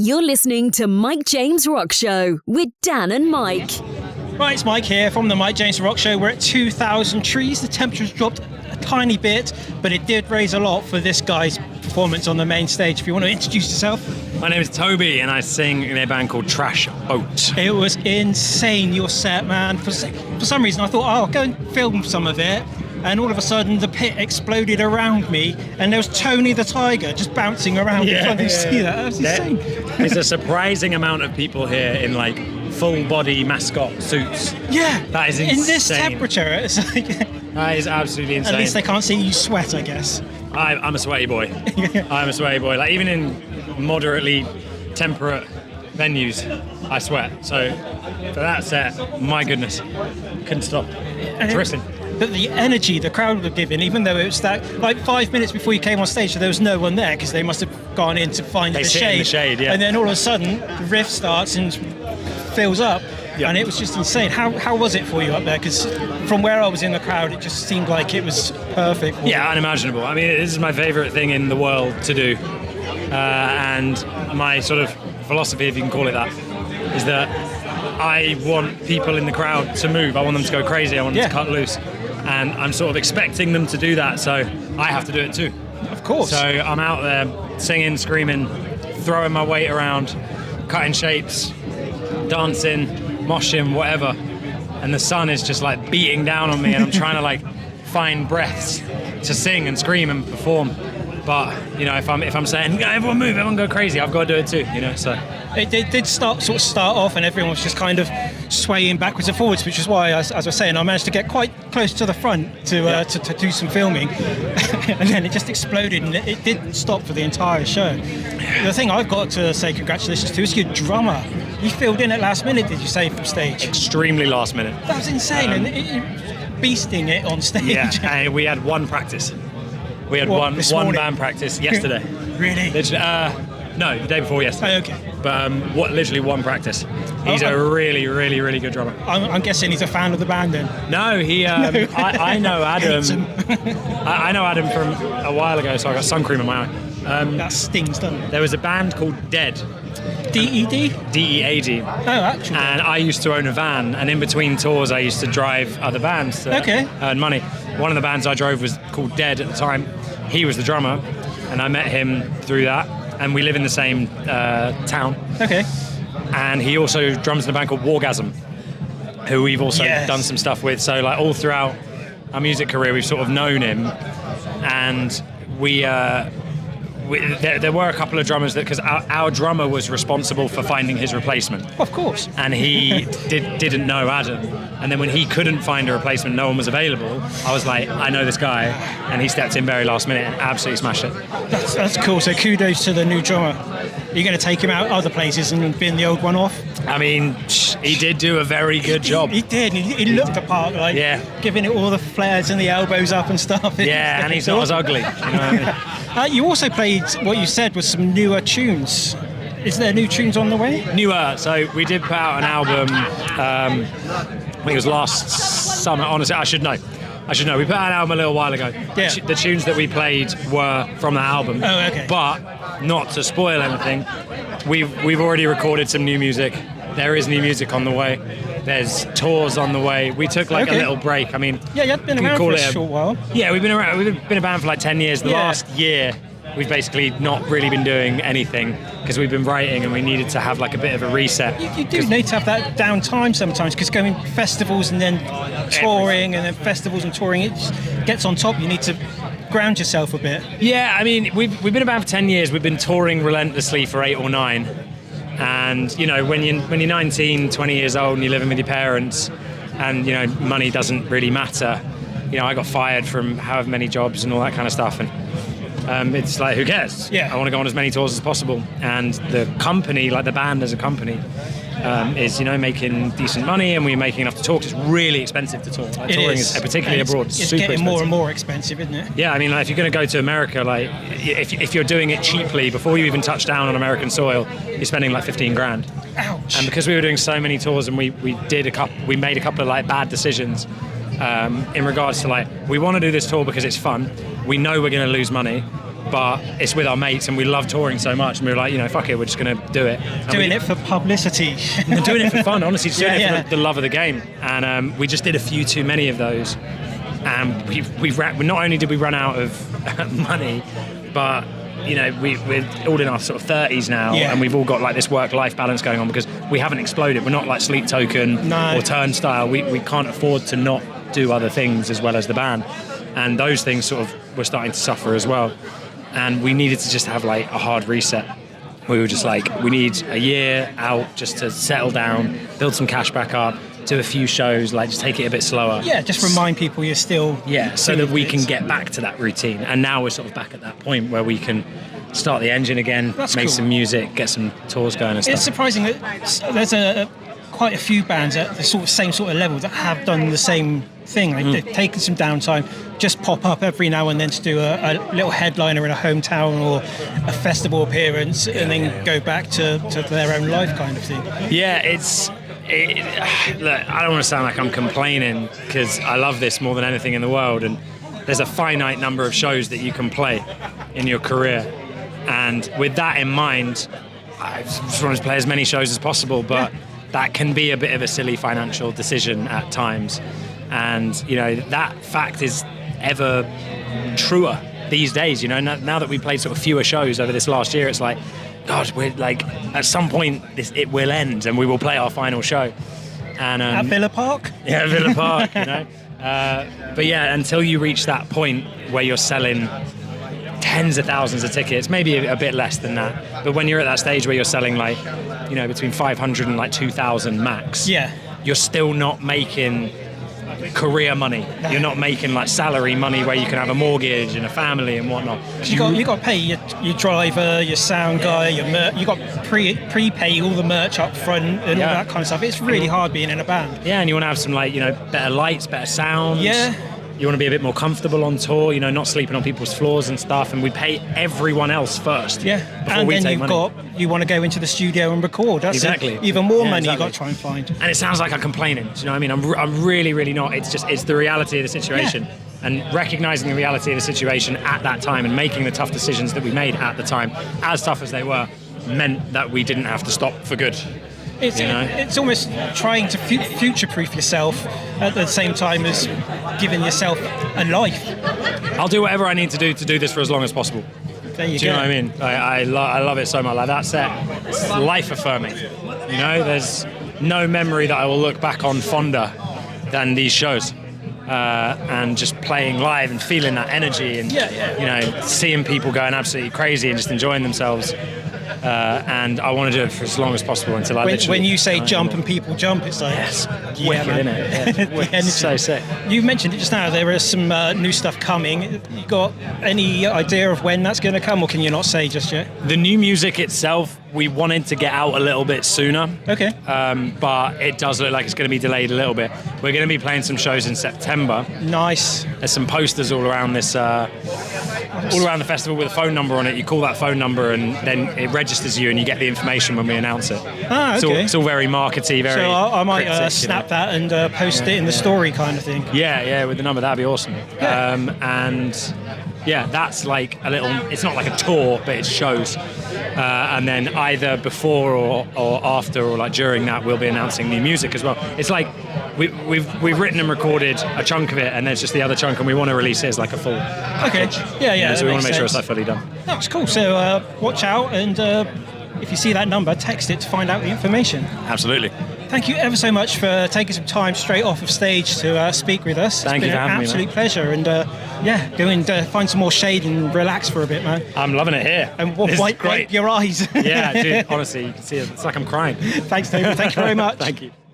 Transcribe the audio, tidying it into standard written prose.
You're listening to Mike James Rock Show with Dan and Mike. Right, it's Mike here from the Mike James Rock Show. We're at 2,000 trees. The temperature's dropped a tiny bit, but it did raise a lot for this guy's performance on the main stage. If you want to introduce yourself. My name is Toby, and I sing in a band called Trash Boat. It was insane, your set, man. For some reason, I thought, I'll go and film some of it. And all of a sudden, the pit exploded around me, and there was Tony the Tiger just bouncing around. Did you see that? That was insane. There's a surprising amount of people here in like full-body mascot suits. Yeah, that is insane. In this temperature, it's like that is absolutely insane. At least they can't see you sweat, I guess. I'm a sweaty boy. I'm a sweaty boy. Like even in moderately temperate venues, I sweat. So for that set, my goodness, couldn't stop. Interesting. But the energy the crowd were giving, even though it was that, like 5 minutes before you came on stage, so there was no one there because they must have gone in to find the shade. In the shade, yeah. And then all of a sudden, the riff starts and fills up, and it was just insane. How was it for you up there? Because from where I was in the crowd, it just seemed like it was perfect. Yeah, unimaginable. I mean, this is my favourite thing in the world to do, and my sort of philosophy, if you can call it that, is that I want people in the crowd to move. I want them to go crazy. I want them to cut loose. And I'm sort of expecting them to do that, so I have to do it too. Of course. So I'm out there singing, screaming, throwing my weight around, cutting shapes, dancing, moshing, whatever. And the sun is just like beating down on me, and I'm trying to like find breaths to sing and scream and perform. But you know, if I'm saying everyone move, everyone go crazy, I've got to do it too. You know, so. It did start off, and everyone was just kind of swaying backwards and forwards, which is why, as I was saying, I managed to get quite close to the front to do some filming, and then it just exploded, and it didn't stop for the entire show. The thing I've got to say congratulations to is your drummer. You filled in at last minute, did you say, from stage? Extremely last minute. That was insane, and beasting it on stage. Yeah, and we had one practice. We had one band practice yesterday. Really? No, the day before yesterday. Oh, okay. But literally one practice. He's a really, really, really good drummer. I'm guessing he's a fan of the band then. No, he. I know Adam. I know Adam from a while ago, so I got sun cream in my eye. That stings, doesn't it? There was a band called Dead. D-E-D? D-E-A-D. Oh, actually. And I used to own a van, and in between tours, I used to drive other bands to earn money. One of the bands I drove was called Dead at the time. He was the drummer, and I met him through that. And we live in the same town. Okay. And he also drums in a band called Wargasm, who we've also done some stuff with. So like all throughout our music career, we've sort of known him. And there were a couple of drummers because our drummer was responsible for finding his replacement. Of course. And he didn't know Adam. And then when he couldn't find a replacement, no one was available, I was like, I know this guy. And he stepped in very last minute and absolutely smashed it. That's cool. So kudos to the new drummer. Are you going to take him out other places and bin the old one off? I mean, he did do a very good job. He did. He looked the part, giving it all the flares and the elbows up and stuff. Yeah, and he's not as ugly. You know what I mean? You also played what you said was some newer tunes. Is there new tunes on the way? Newer. So we did put out an album, I think it was last summer. Honestly, I should know. We put out an album a little while ago. Yeah. The tunes that we played were from that album. Oh, okay. But not to spoil anything, we've already recorded some new music. There is new music on the way. There's tours on the way. We took a little break. I mean, you've been around for a short while. Yeah, we've been around. We've been a band for like 10 years. The last year, we've basically not really been doing anything because we've been writing and we needed to have like a bit of a reset. You do need to have that downtime sometimes because going festivals and then touring and then festivals and touring, it just gets on top. You need to ground yourself a bit. Yeah, I mean, we've been a band for 10 years. We've been touring relentlessly for 8 or 9. And, you know, when you're 19, 20 years old and you're living with your parents and, you know, money doesn't really matter. You know, I got fired from however many jobs and all that kind of stuff. And it's like, who cares? Yeah. I want to go on as many tours as possible. And the company, like the band as a company, is, you know, making decent money and we're making enough to tour. It's really expensive to tour. Like, touring is particularly abroad. It's super getting expensive. more and more expensive, isn't it? Yeah, I mean, like, if you're going to go to America, like, if you're doing it cheaply, before you even touch down on American soil, you're spending like 15 grand. Ouch. And because we were doing so many tours and we made a couple of like bad decisions in regards to like, we want to do this tour because it's fun. We know we're going to lose money. but it's with our mates and we love touring so much, and we were like, fuck it, we're just going to do it. Doing it for publicity. And doing it for fun, honestly, just doing it Yeah. for the love of the game. And we just did a few too many of those. And not only did we run out of money, but we're all in our sort of 30s now, and we've all got like this work-life balance going on because we haven't exploded. We're not like Sleep Token or Turnstile. We can't afford to not do other things as well as the band. And those things sort of were starting to suffer as well. And we needed to just have like a hard reset. We were just like, we need a year out just to settle down, build some cash back up, do a few shows, like just take it a bit slower. Yeah, just remind people you're still... Yeah, so that we can get back to that routine. And now we're sort of back at that point where we can start the engine again, That's make cool. some music, get some tours going and stuff. It's surprising that there's quite a few bands at the same sort of level that have done the same thing. They've taken some downtime, just pop up every now and then to do a little headliner in a hometown or a festival appearance, and then go back to their own life kind of thing. Yeah, look, I don't want to sound like I'm complaining because I love this more than anything in the world, and there's a finite number of shows that you can play in your career, and with that in mind, I just want to play as many shows as possible, but that can be a bit of a silly financial decision at times, and that fact is ever truer these days. Now that we played sort of fewer shows over this last year, it's like, God, we're like, at some point it will end and we will play our final show. And At Villa Park? Yeah, Villa Park, but yeah, until you reach that point where you're selling tens of thousands of tickets, maybe a bit less than that, but when you're at that stage where you're selling like, between 500 and like 2,000 max, you're still not making career money. You're not making like salary money where you can have a mortgage and a family and whatnot. You got to pay your driver, your sound guy, your you got prepay all the merch up front and all that kind of stuff. It's really hard being in a band. Yeah, and you want to have some like better lights, better sound. Yeah. You want to be a bit more comfortable on tour, not sleeping on people's floors and stuff, and we pay everyone else first. Yeah, before and we then take money. you want to go into the studio and record. That's Exactly. Even more Yeah, money exactly. you got to try and find. And it sounds like I'm complaining. Do you know what I mean? I'm really, really not. It's the reality of the situation. Yeah. And recognizing the reality of the situation at that time and making the tough decisions that we made at the time, as tough as they were, meant that we didn't have to stop for good. It's almost trying to future-proof yourself at the same time as giving yourself a life. I'll do whatever I need to do this for as long as possible. There you Do go. you know what I mean? I love it so much. Like that set, it's life affirming. There's no memory that I will look back on fonder than these shows. And just playing live and feeling that energy and seeing people going absolutely crazy and just enjoying themselves. And I want to do it for as long as possible until I literally... When you say jump and people jump, it's like... Yes, Yeah, wicked, man. isn't it? Yeah, wicked. energy. So sick. You mentioned it just now, there is some new stuff coming. You got any idea of when that's going to come, or can you not say just yet? The new music itself, we wanted to get out a little bit sooner. Okay. But it does look like it's going to be delayed a little bit. We're going to be playing some shows in September. Nice. There's some posters all around this, all around the festival with a phone number on it. You call that phone number and then it registers you and you get the information when we announce it. Ah, okay. It's all very markety, very So I might cryptic, snap that and post it in the story kind of thing. Yeah, with the number, that'd be awesome. And yeah, that's like a little, it's not like a tour, but it's shows. And then either before or after or like during that, we'll be announcing new music as well. It's like we've written and recorded a chunk of it, and there's just the other chunk, and we want to release it as like a full package. Yeah, So we want that to make sure makes it's like fully done. sense. That's cool. So watch out, and if you see that number, text it to find out the information. Absolutely. Thank you ever so much for taking some time straight off of stage to speak with us. Thank you for having me, It's been an man. absolute pleasure, and go and find some more shade and relax for a bit, man. I'm loving it here. And This is wipe great. your eyes. Yeah, dude, honestly, you can see it. It's like I'm crying. Thanks, David. Thank you very much. Thank you.